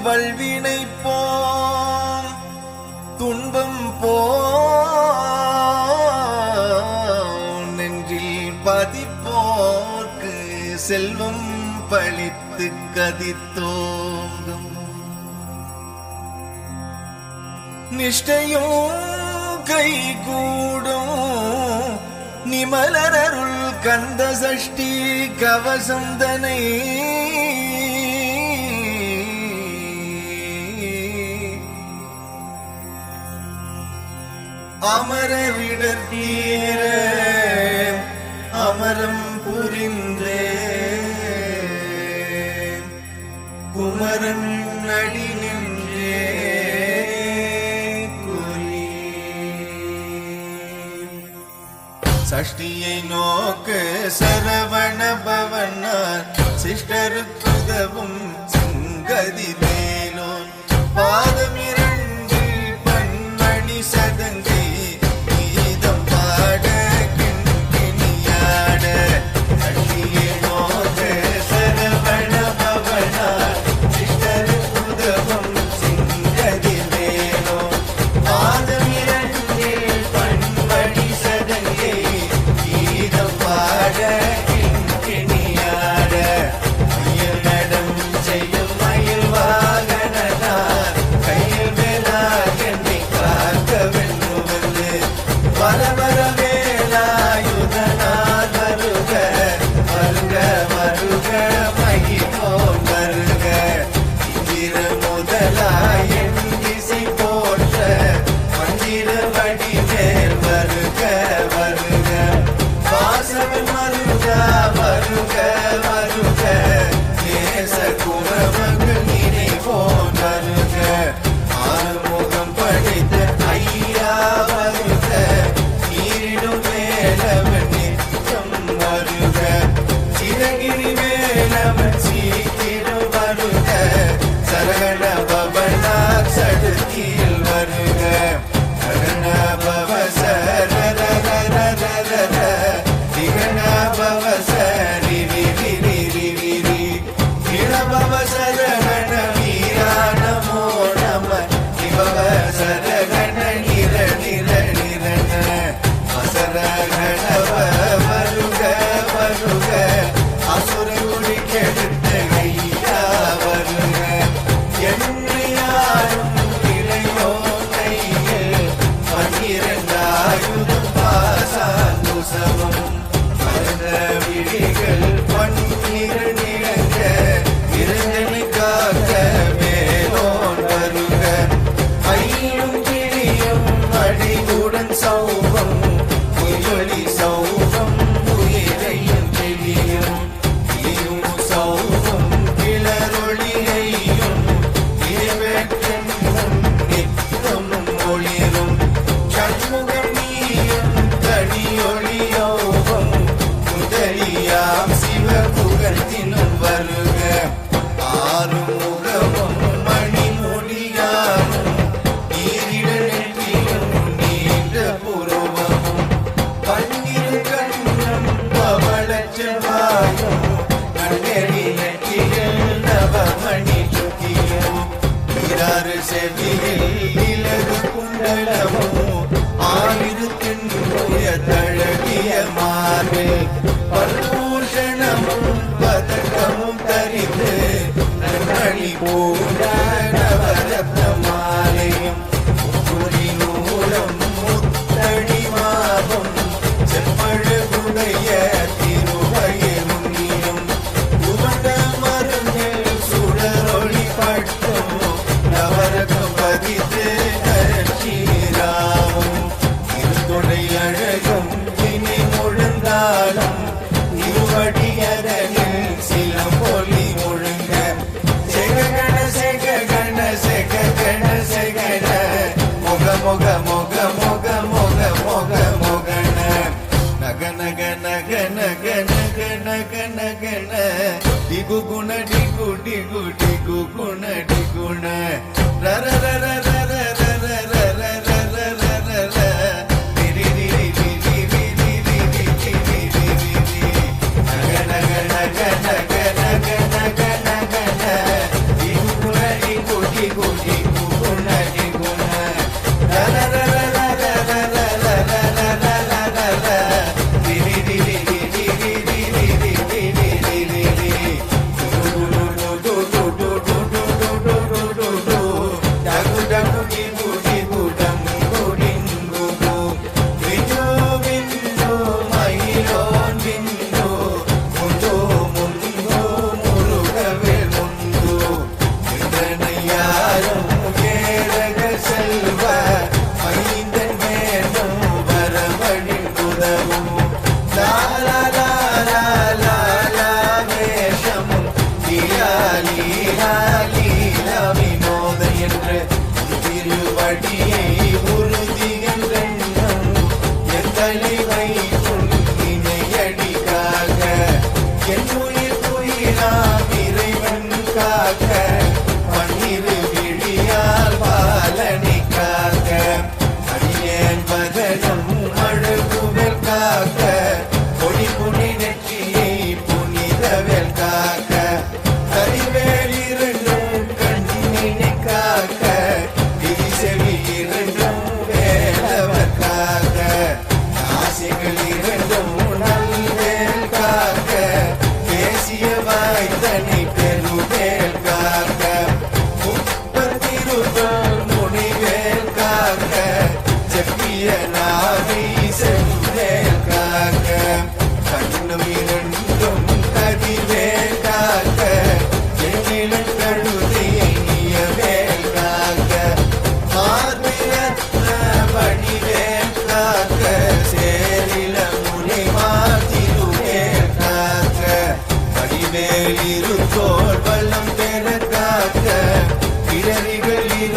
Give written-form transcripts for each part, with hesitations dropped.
வல்வினை போம் துன்பம் போ நெஞ்சில் பதிப்போர்க்கு செல்வம் பழித்து கதித்தோங்கும் நிஷ்டையும் கைகூடும் நிமலரருள் கந்த சஷ்டி கவசந்தனை அமரவிடர் தீர அமரம் புரிந்தே குமரன் அடி நின்றே குறி சஷ்டியை நோக்க சரவண பவனார் சிஷ்டருக்குதவும் சிங்கதி மேலோன் பாதம் இரண்டு பன்மணி சதங்கை கீதம் பாட கிண்கிணியாட சஷ்டியை நோக்க சரவண பவனார் சிஷ்டருக்குதவும் சிங்கதி மேலோன் பாதம் இரண்டு பன்மணி சதங்கை கீதம் பாட கிண்கிணியாட மயில் நடம் செய்யும் மயில் வாகனார் கையில் வேலாகனை காக்க வென்றுவது வரவர வேலாயுதனார் வருக வருக வருக மகிழோன் வருக இந்திர முதலாயன் திசை போற்ற மந்திர வடிவேல் வருக வருக வாசவன் மருகா வருக வருக தேச குரமகள் நினைவோன் வருக ஆறுமுகம் படைத்த ஐயா வருக நீரிடும் வேலவன் நித்தம் வருக சிறகிரி வேலவன் சீக்கிரம் வருக சரகண பவனார் சடுதியில் வருக சரண பவ சரரரரரரர திகண பவ சரி விரி விரி விரி இளபவ சரகண வீரா நமோ நம சிவவ சரகண நிர நிர நிரண அசரகணவ வருக வருக அசுர குடி கெடுத்த ஐயா வருக என்னையாரும் இளையோ கையில் பன்னிரண்டாயுதம் பாசாங்குசவம் மருந்த விழிகள் பன்னிரண்டிழங்க இருந்தனை காக்க மேலோன் வருக ஐயும் கிளியும் அடிவுடன் சௌபம் உயொலி சௌபம் உயிரையும் கிளியும் கிளியும் சௌபம் கிளரொளியையும் இறைவெற்றென்னும் நித்தம் ஒளிரும் சண்முகம் நீயும் தனியொளியோகம் முதலியாம் சிவபுகத்தினும் வருக ஆறுமுகமும் மணிமொழியாமும் நீரிட நெற்றியும் நீண்ட புருவமும் பன்னிரு கண்ணும் பவளச்செவ்வாயும் நன்னெறி நெற்றியில் நவமணி சுத்தியும் நீராறு செவியில் இலகு குண்டலமும் ஆயிரத்தினுய தழகிய மார்பில் பல்பூஷணமும் பதக்கமும் தரித்து நன்னி பூண்ட நவரத்ன மாலையும் முறி நூலம் முத்தடி மாபம் செப்பழகுடைய திருவயிலும் நீயும் உவண்ட மருந்தில் சுடரொளி பட்டும் நவரகம் பதித்து நரட்சீராவும் இருந்தொடை அழகும் இனி முழந்தாலும் இருவடியதனில் சிலம் பொலி முழுங்க செககண செககண செககண செகண முக முக முக முக முக முக முகண நக நக நக நக நக நக நகண டிகு குண டிகு டிகு டிகு குண டிகுண ரர ரர ரர ரர ரர ரர ரர ரி ரி ரி ரி ரி ரி ரி ரி ரி ரி ரி நக நக நக நக நக நக நக நக டிகு குண டிகு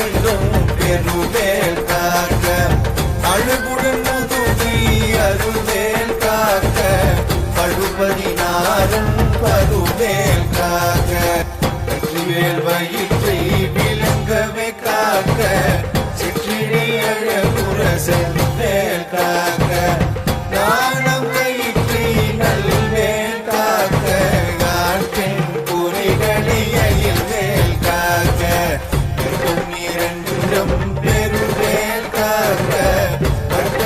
இரண்டும் பெருவேல் காக்க அழுகுடன் முதுகி அருவேல் காக்க பழுபதினாரும் பருவேல் காக்க வெற்றிவேல் வயிற்றை விளங்கவே காக்க சிற்றிடை அழகுற செல்வேல் காக்க நாணம் கயிற்றை நல்வேல் காக்க ஆற்றின் குறைகளை அயல்வேல் காக்க இரண்டும் பெருவேல் காக்க பட்ட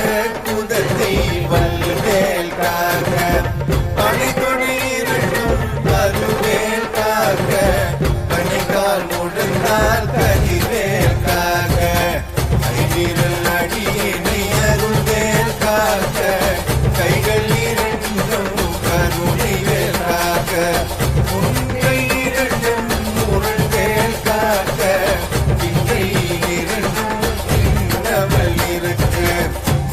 குதத்தை வல்வேல் காக்க பணித்துணை இரண்டும் பருவேல் காக்க பணிக்கால் முழந்தால் கதிவேல் காக்க ஐவிரல் அடியினை அருள்வேல் காக்க கைகள் இரண்டும் கருணைவேல் காக்க உன்கை இரண்டும் முருள்வேல் காக்க இன்றை இரண்டும் இன்னவள் இருக்கு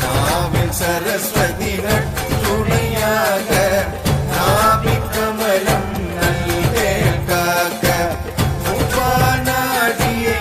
நாவில் சரஸ்வதி நட்டுணையாக நாபிக்கமலம் நல்வேல் காக்க உபாநாடியை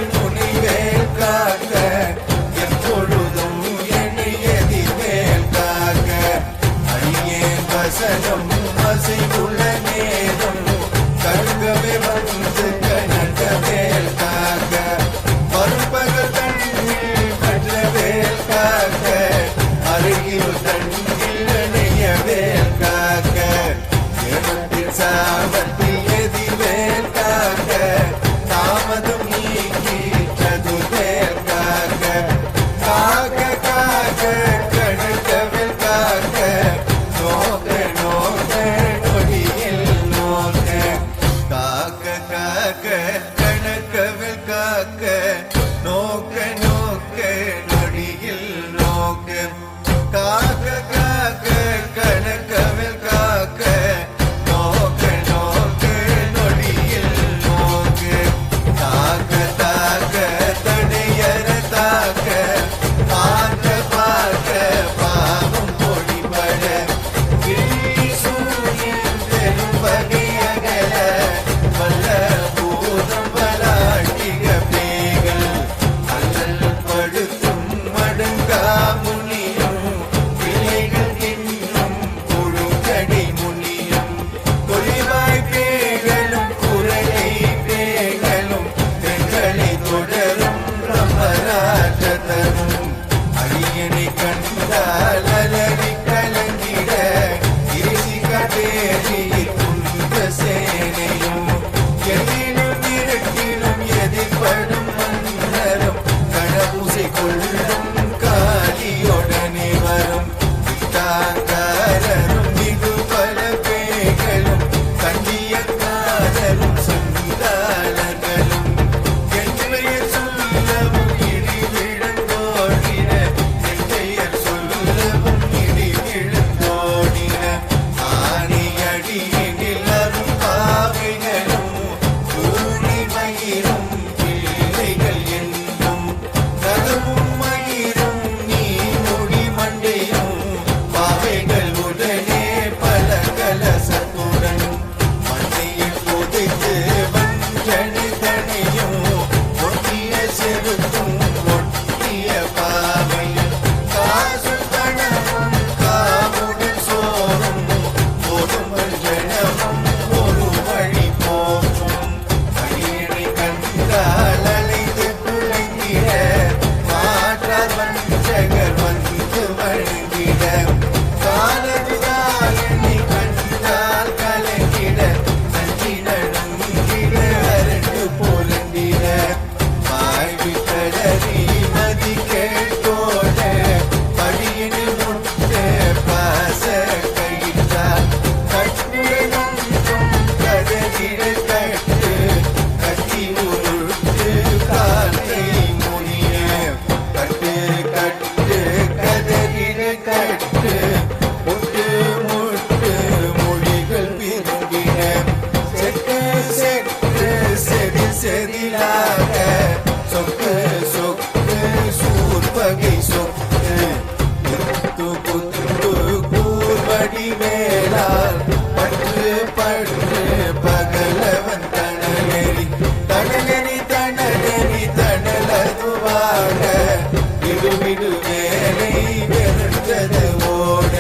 விடு வேலை வெறுத்தது ஓட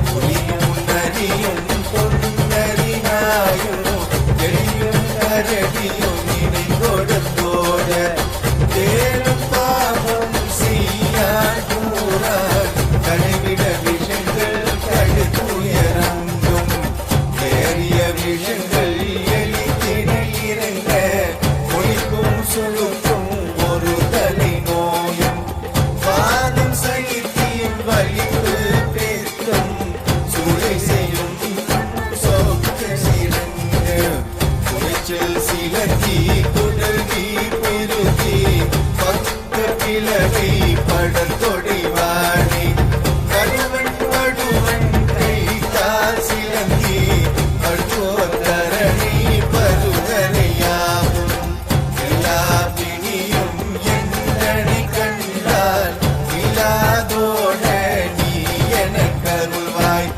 புலியும் நரியும் பொன்னறினாயும் எளியும் கரடியும் நினை கொடுத்தோட தேடும் பாவம் செய்யா கூறார் களைவிட விஷங்கள் கடுத்துயரங்கும் ஏறிய விஷங்கள் எளிதிட இறங்க மொழிக்கும் சுழுக்கும் ஒரு தலை நோயும் வாதம் சகித்தியும் வலிப்பு பேத்தும் சூளை செய்யும் சொக்கு சிறந்து குறைச்சல் சிலத்தி குடல்கி பெருகி பக்க பிளவை படல் கொடை வாடி கடுவன் படுவன் கைத்தால் சிலந்தி படுவோர் தரணி பருதனையாவும் எல்லா பிணியும் என்னை கண்டால் இல்லாதோட நீ எனக் கருள்வாய்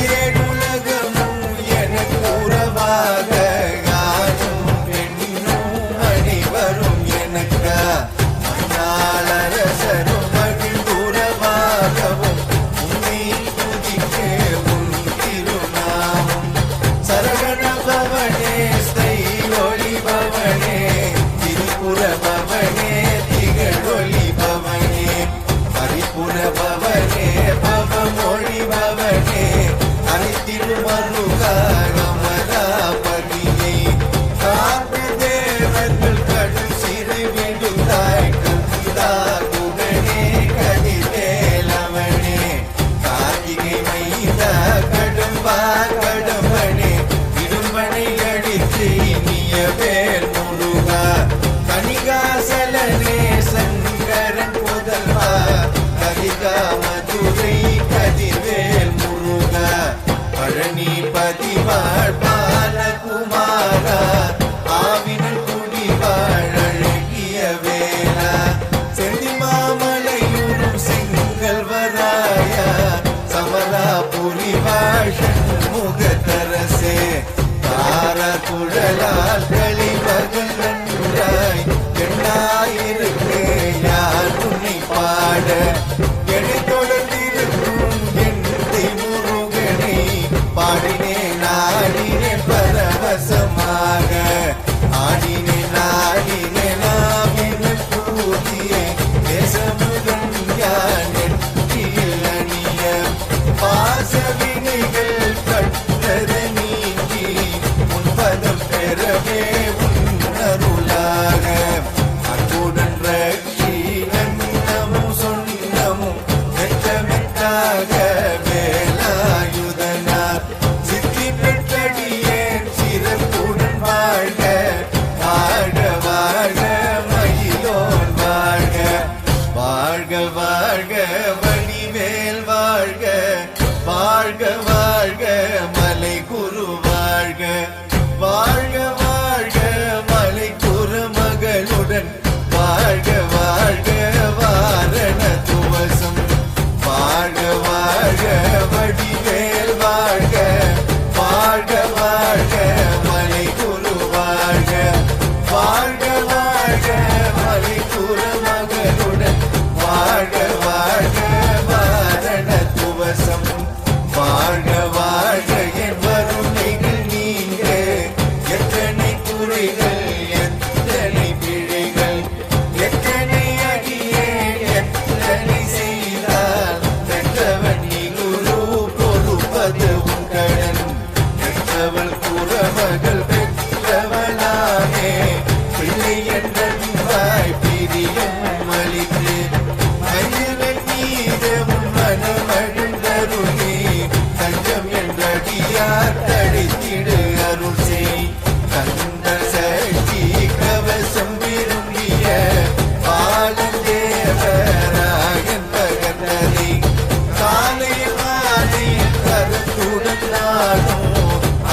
ஏழுலகமும் எனக்கு உறவாக யாரும் பெண்ணும் அனைவரும் எனக்கா மண்ணாளரசரும் மகிழ்ந்துறவாகவும் உன்னை துதிக்க உன் திருநாமம் சரவண பவனே ஸ்தை ஒளி பவனே திரிபுர பவனே திகழொளி பவனே பரிபுர பவனே பவமொழி பவனே அனைத்திருமருகா அமராபதியை காத்து தேவர்கள் கடும் சிறை விடுதாய் கந்தா குகனே கதிர்வேலவனே கார்த்திகை மைதா கடம்பா கடம்பனே இடும்பனை அடித்து இனிய வேல் முருகா கனிகாசலனே சங்கரன் புதல்வா கதிகா மதுரை கதிர்வேல் முருகா பழனி பதிவாழ் பாலகுமாரா ஆவினன் குடிவாழ் அழகிய வேலா செந்தி மாமலையூரும் செங்கல்வராயா சமராபுரி வாழன் முகத்தரசே தாரா குழலால் களிமகள் நன்றாய் எண்ணாயிருக்கு யார் உன்னை பாட எடை தொடர்ந்திருக்கும் என் முருகனை பாடினேன் ஆடினேன் பரவசமாக ஆடினேன் ஆடினேன் ஆவின பூதியே தேசமுகன் யான் நெற்றியில் அணிய பாசவினைகள் பட்டது நீங்கி உன்பதம் பெறவே உன்னருளாக அன்புடன் ரட்சி நன்னமும் சொன்னமும் மெச்சமெட்டாக வேலாயுதனார் சித்தி பெற்றடியேன் சிறப்புடன் வாழ்க வாழ்க வாழ்க மயிலோன் வாழ்க வாழ்க வாழ்க வடிவேல் வாழ்க வாழ்க வாழ்க மலை குரு வாழ்க வாழ்க வாழ்க மலை குரு மகளுடன் வாழ்க வாழ்க வாரண துவசம் வாழ்க வாழ்க வடிவேல் வாழ்க வாழ்க வாழ்க மலை குரு வாழ்க வாழ்க வாழ்க மலை குரு மகளுடன் வாழ்க வாழ்க வாரண துவசம் வாழ்க வாழ்க என் வறுமைகள் நீங்க எத்தனை குறைகள் எத்தனை பிழைகள் எத்தனை அடியே எத்தனை செய்தால் பெற்றவன் நீ குரு பொறுப்பது உன் கடன் பெற்றவள் குறமகள் பெற்றவளானே பிள்ளை என்ற வாய் பிரியம் அளித்து மனிதன் மீதமும் மனமழுந்தருளே தஞ்சம் என்றடியார் தடித்திடு அருள் செய் கந்த சக்தி கவசம் விரும்பிய பாலந்தேவராயன் பகர்ந்ததை காலையில் மாலையில் கருத்துடன் நாடும்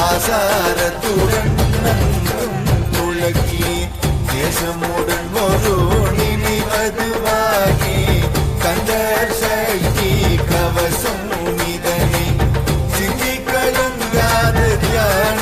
ஆசாரத்துடன் நன்றும் துளக்கி தேசமுடன் ஒரு நினைவதுவாகி கந்தர் சக்தி கவசம் இதனை சிந்தி கலங்காத தியான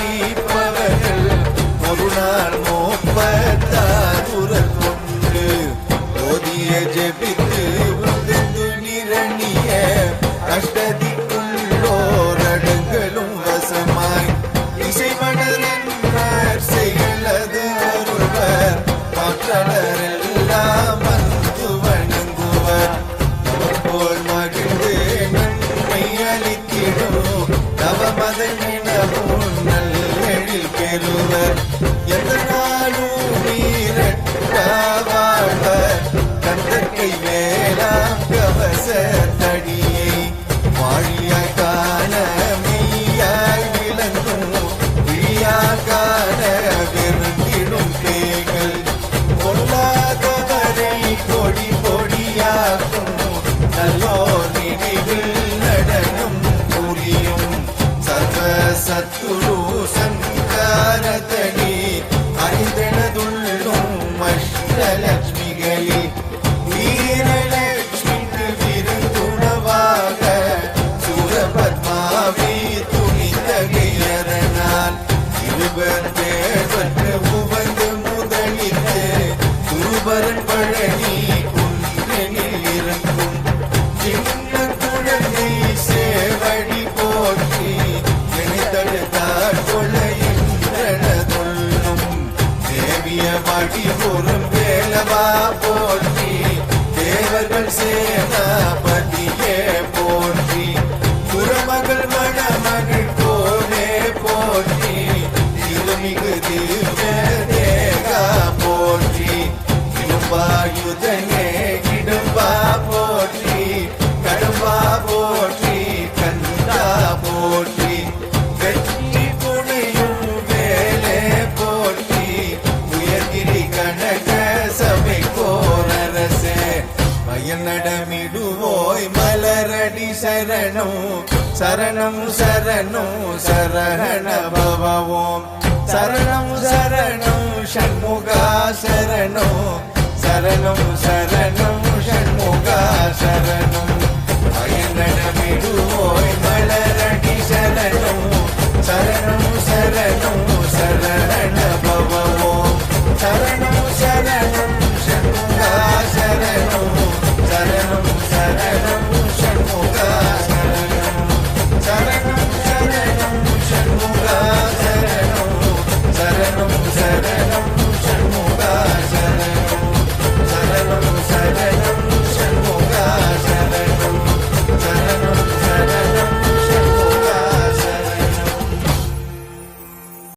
அஷ்டலட்சுமிகளில் வீரலட்சுமிக்கு விருந்துணவாக சூரபத்மாவை துணிந்தகையதனால் இருவர் தேவற்று உவந்து முதலித்து குருபரன் பழனி குன்றனில் இருக்கும் சின்ன குழந்தை சேவடி போற்றி நினைத்தடுத்தார் கொள்ளையின்றனதுள்ளும் தேவிய வடிபுறம் வேலவா போற்றி தேவர்கள் சேனாபதியே போற்றி குரமகள் மணமகள் கோவே போற்றி திருமிகு திவ்ய தேகா போற்றி இடும்பாயுதனே இடும்பா போற்றி கடும்பா போற்றி கந்தா போற்றி வெற்றி புனையும் வேலே போற்றி உயர்கிரி கனக சபை கோரரசே மயல் நடமிடுவோய் மலரடி சரணம் சரணம் சரணம் சரஹண பவவோம் சரணம் சரணம் ஷண்முகா சரணம் சரணம் சரணம் ஷண்முகா சரணம் மயல் நடமி